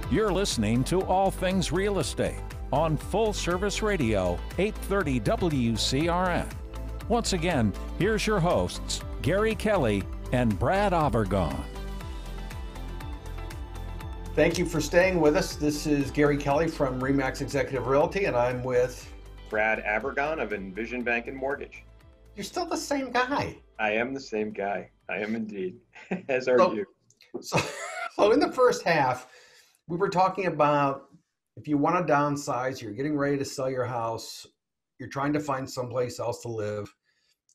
You're listening to All Things Real Estate on Full Service Radio, 830 WCRN. Once again, here's your hosts, Gary Kelly and Brad Avergon. Thank you for staying with us. This is Gary Kelly from RE/MAX Executive Realty, and I'm with Brad Avergon of Envision Bank and Mortgage. You're still the same guy. I am the same guy. I am indeed. As are you. So in the first half, we were talking about if you want to downsize, you're getting ready to sell your house, you're trying to find someplace else to live.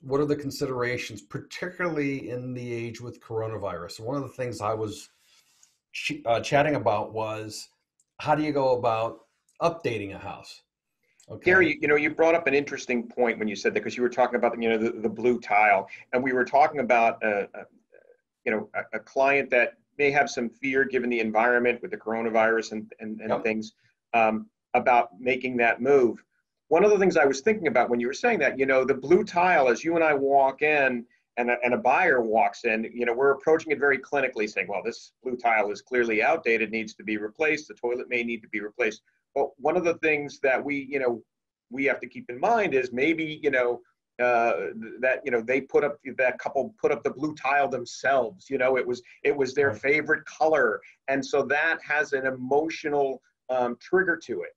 What are the considerations, particularly in the age with coronavirus? One of the things I was chatting about was, how do you go about updating a house? Okay. Gary, you brought up an interesting point when you said that, because you were talking about, the blue tile, and we were talking about, a client that may have some fear given the environment with the coronavirus and Yep. things, about making that move. One of the things I was thinking about when you were saying that, the blue tile, as you and I walk in and a buyer walks in, we're approaching it very clinically, saying, well, this blue tile is clearly outdated, needs to be replaced. The toilet may need to be replaced. But one of the things that we have to keep in mind is maybe, they put up, that couple put up the blue tile themselves. It was their favorite color. And so that has an emotional trigger to it.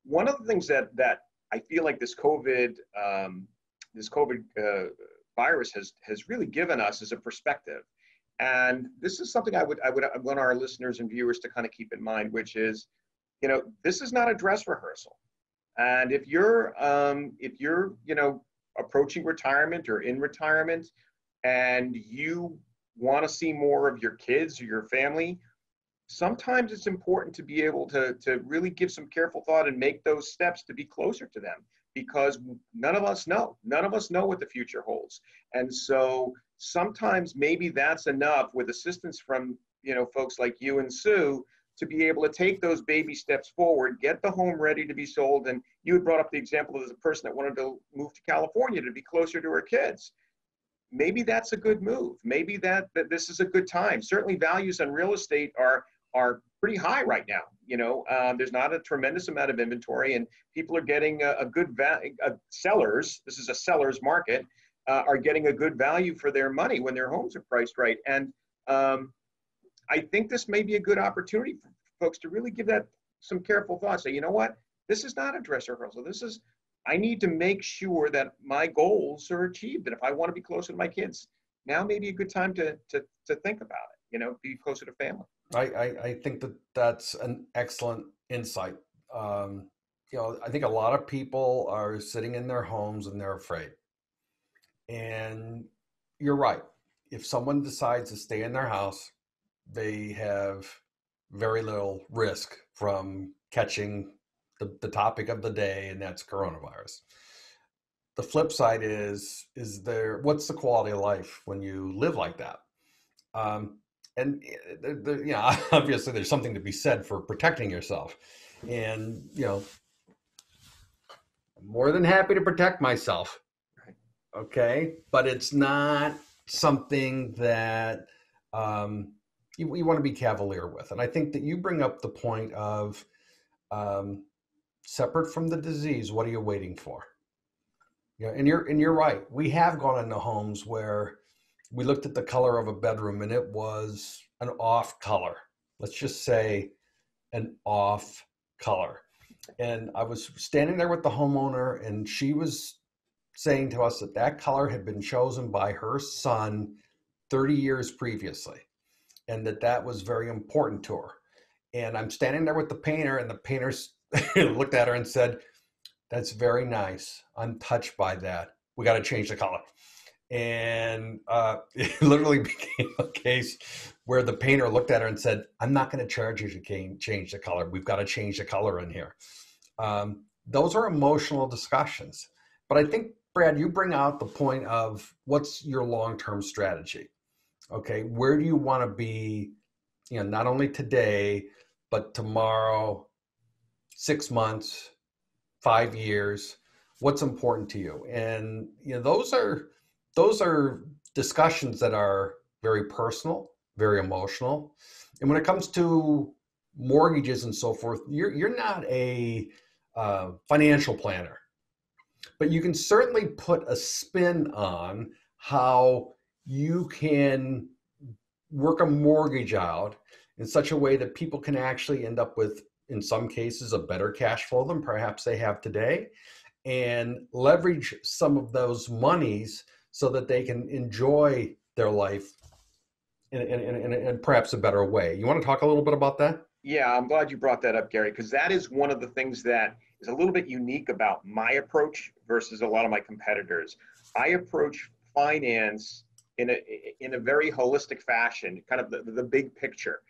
One of the things that I feel like this COVID virus has really given us is a perspective. And this is something I would want our listeners and viewers to kind of keep in mind, which is, this is not a dress rehearsal. And if you're approaching retirement or in retirement, and you want to see more of your kids or your family, sometimes it's important to be able to really give some careful thought and make those steps to be closer to them, because none of us know what the future holds. And so sometimes maybe that's enough, with assistance from, folks like you and Sue, to be able to take those baby steps forward, get the home ready to be sold. And you had brought up the example of the person that wanted to move to California to be closer to her kids. Maybe that's a good move. Maybe that this is a good time. Certainly values on real estate are pretty high right now. There's not a tremendous amount of inventory, and people are getting a good value. Sellers, this is a seller's market, are getting a good value for their money when their homes are priced right. And I think this may be a good opportunity for folks to really give that some careful thought. Say, you know what, this is not a dress rehearsal. I need to make sure that my goals are achieved. And if I want to be closer to my kids, now may be a good time to think about it, be closer to family. I think that's an excellent insight. I think a lot of people are sitting in their homes and they're afraid. And you're right. If someone decides to stay in their house, they have very little risk from catching the topic of the day, and that's coronavirus. The flip side is what's the quality of life when you live like that? And obviously there's something to be said for protecting yourself. And, I'm more than happy to protect myself. Okay. But it's not something that you want to be cavalier with. And I think that you bring up the point of separate from the disease, what are you waiting for? And you're right. We have gone into homes where we looked at the color of a bedroom and it was an off color. Let's just say an off color. And I was standing there with the homeowner, and she was saying to us that color had been chosen by her son 30 years previously, and that was very important to her. And I'm standing there with the painter, and the painter looked at her and said, "That's very nice. I'm touched by that. We got to change the color." And it literally became a case where the painter looked at her and said, "I'm not going to charge you to change the color. We've got to change the color in here." Those are emotional discussions. But I think, Brad, you bring out the point of what's your long-term strategy. Okay, where do you want to be, not only today, but tomorrow, 6 months, 5 years? What's important to you? And those are discussions that are very personal, very emotional. And when it comes to mortgages and so forth, you're not a financial planner, but you can certainly put a spin on how you can work a mortgage out in such a way that people can actually end up with, in some cases, a better cash flow than perhaps they have today, and leverage some of those monies so that they can enjoy their life in perhaps a better way. You want to talk a little bit about that? Yeah, I'm glad you brought that up, Gary, because that is one of the things that is a little bit unique about my approach versus a lot of my competitors. I approach finance in a very holistic fashion, kind of the big picture.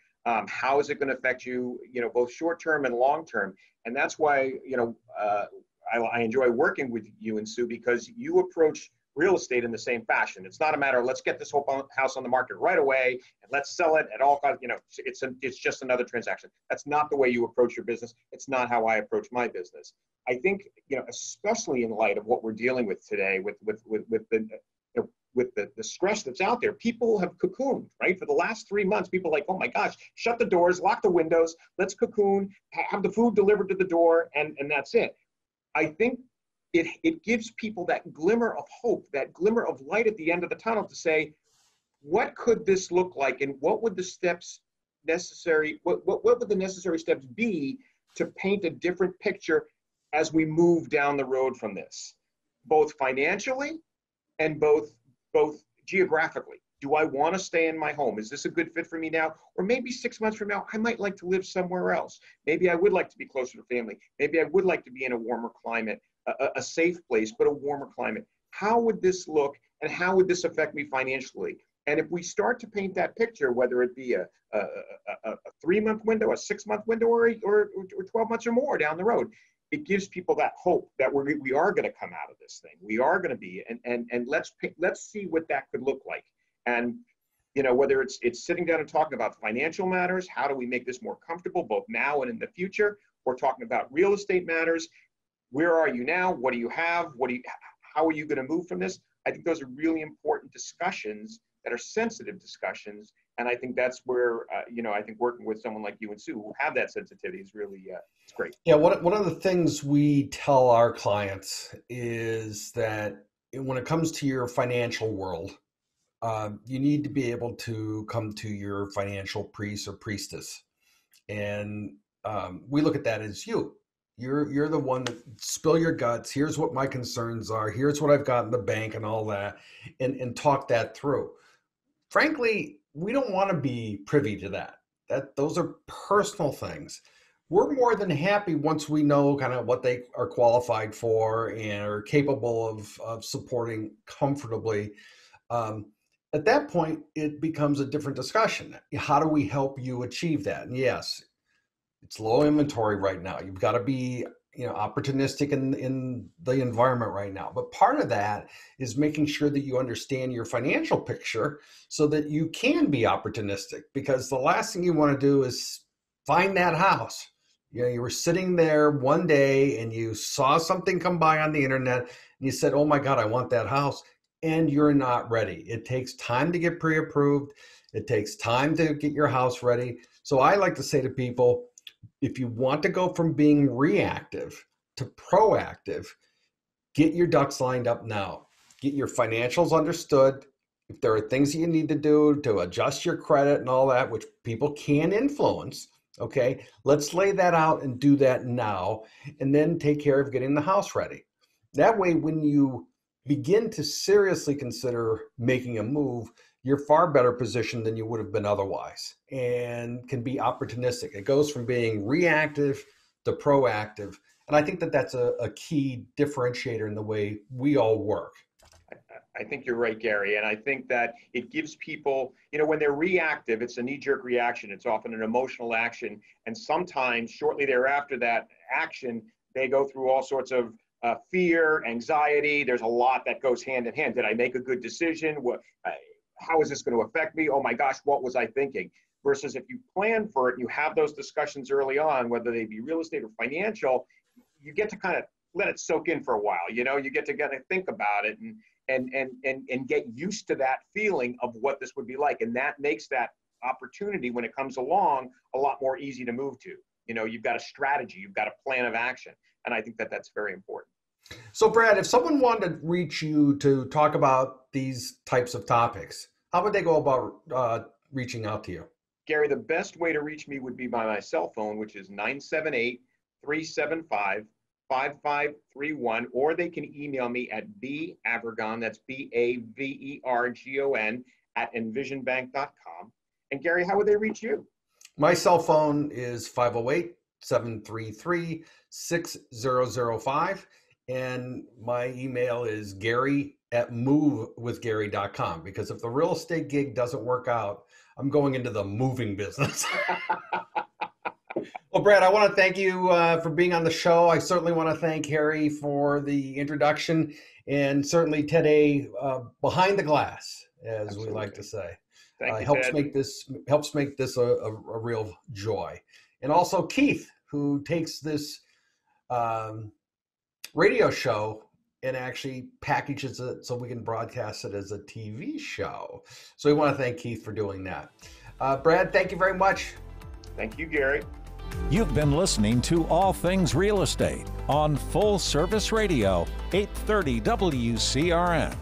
How is it going to affect you, both short term and long term? And that's why, I enjoy working with you and Sue, because you approach real estate in the same fashion. It's not a matter of let's get this whole house on the market right away and let's sell it at all costs. It's just another transaction. That's not the way you approach your business. It's not how I approach my business. I think, especially in light of what we're dealing with today, with the stress that's out there, people have cocooned, right? For the last 3 months, people are like, oh my gosh, shut the doors, lock the windows, let's cocoon, have the food delivered to the door, and that's it. I think it gives people that glimmer of hope, that glimmer of light at the end of the tunnel to say, what could this look like, and what would the steps necessary, what would the necessary steps be to paint a different picture as we move down the road from this, both financially and both geographically. Do I want to stay in my home? Is this a good fit for me now? Or maybe 6 months from now, I might like to live somewhere else. Maybe I would like to be closer to family. Maybe I would like to be in a warmer climate, a safe place, but a warmer climate. How would this look, and how would this affect me financially? And if we start to paint that picture, whether it be a 3-month window, a 6-month window, or 12 months or more down the road, it gives people that hope that we are going to come out of this thing. We are going to be, and let's see what that could look like. And whether it's sitting down and talking about financial matters, how do we make this more comfortable both now and in the future? We're talking about real estate matters. Where are you now? What do you have? How are you going to move from this? I think those are really important discussions that are sensitive discussions. And I think that's where, I think working with someone like you and Sue who have that sensitivity is really, it's great. Yeah, one of the things we tell our clients is that when it comes to your financial world, you need to be able to come to your financial priest or priestess. And we look at that as you. You're the one that spill your guts. Here's what my concerns are. Here's what I've got in the bank and all that, and talk that through. Frankly, we don't want to be privy to that. Those are personal things. We're more than happy once we know kind of what they are qualified for and are capable of supporting comfortably. At that point, it becomes a different discussion. How do we help you achieve that? And yes, it's low inventory right now. You've got to be opportunistic in the environment right now. But part of that is making sure that you understand your financial picture so that you can be opportunistic, because the last thing you want to do is find that house. You were sitting there one day and you saw something come by on the internet and you said, oh my God, I want that house. And you're not ready. It takes time to get pre-approved. It takes time to get your house ready. So I like to say to people, if you want to go from being reactive to proactive, get your ducks lined up now. Get your financials understood. If there are things that you need to do to adjust your credit and all that, which people can influence, okay, let's lay that out and do that now, and then take care of getting the house ready. That way, when you begin to seriously consider making a move, you're far better positioned than you would have been otherwise, and can be opportunistic. It goes from being reactive to proactive. And I think that that's a key differentiator in the way we all work. I think you're right, Gary. And I think that it gives people, when they're reactive, it's a knee-jerk reaction. It's often an emotional action. And sometimes shortly thereafter that action, they go through all sorts of fear, anxiety. There's a lot that goes hand in hand. Did I make a good decision? How is this going to affect me? Oh my gosh, what was I thinking? Versus if you plan for it, you have those discussions early on, whether they be real estate or financial, you get to kind of let it soak in for a while. You get to kind of think about it and get used to that feeling of what this would be like. And that makes that opportunity, when it comes along, a lot more easy to move to. You've got a strategy, you've got a plan of action. And I think that that's very important. So Brad, if someone wanted to reach you to talk about these types of topics, how would they go about reaching out to you? Gary, the best way to reach me would be by my cell phone, which is 978-375-5531, or they can email me at Avergon, that's Bavergon, at envisionbank.com. And Gary, how would they reach you? My cell phone is 508-733-6005. And my email is gary@movewithgary.com, because if the real estate gig doesn't work out, I'm going into the moving business. Well, Brad, I want to thank you for being on the show. I certainly want to thank Harry for the introduction, and certainly Ted A behind the glass, as Absolutely. we like to say. Thank you, helps Ted. make this a real joy. And also Keith, who takes this radio show and actually packages it so we can broadcast it as a TV show. So we want to thank Keith for doing that. Brad, thank you very much. Thank you, Gary. You've been listening to All Things Real Estate on Full Service Radio, 830 WCRN.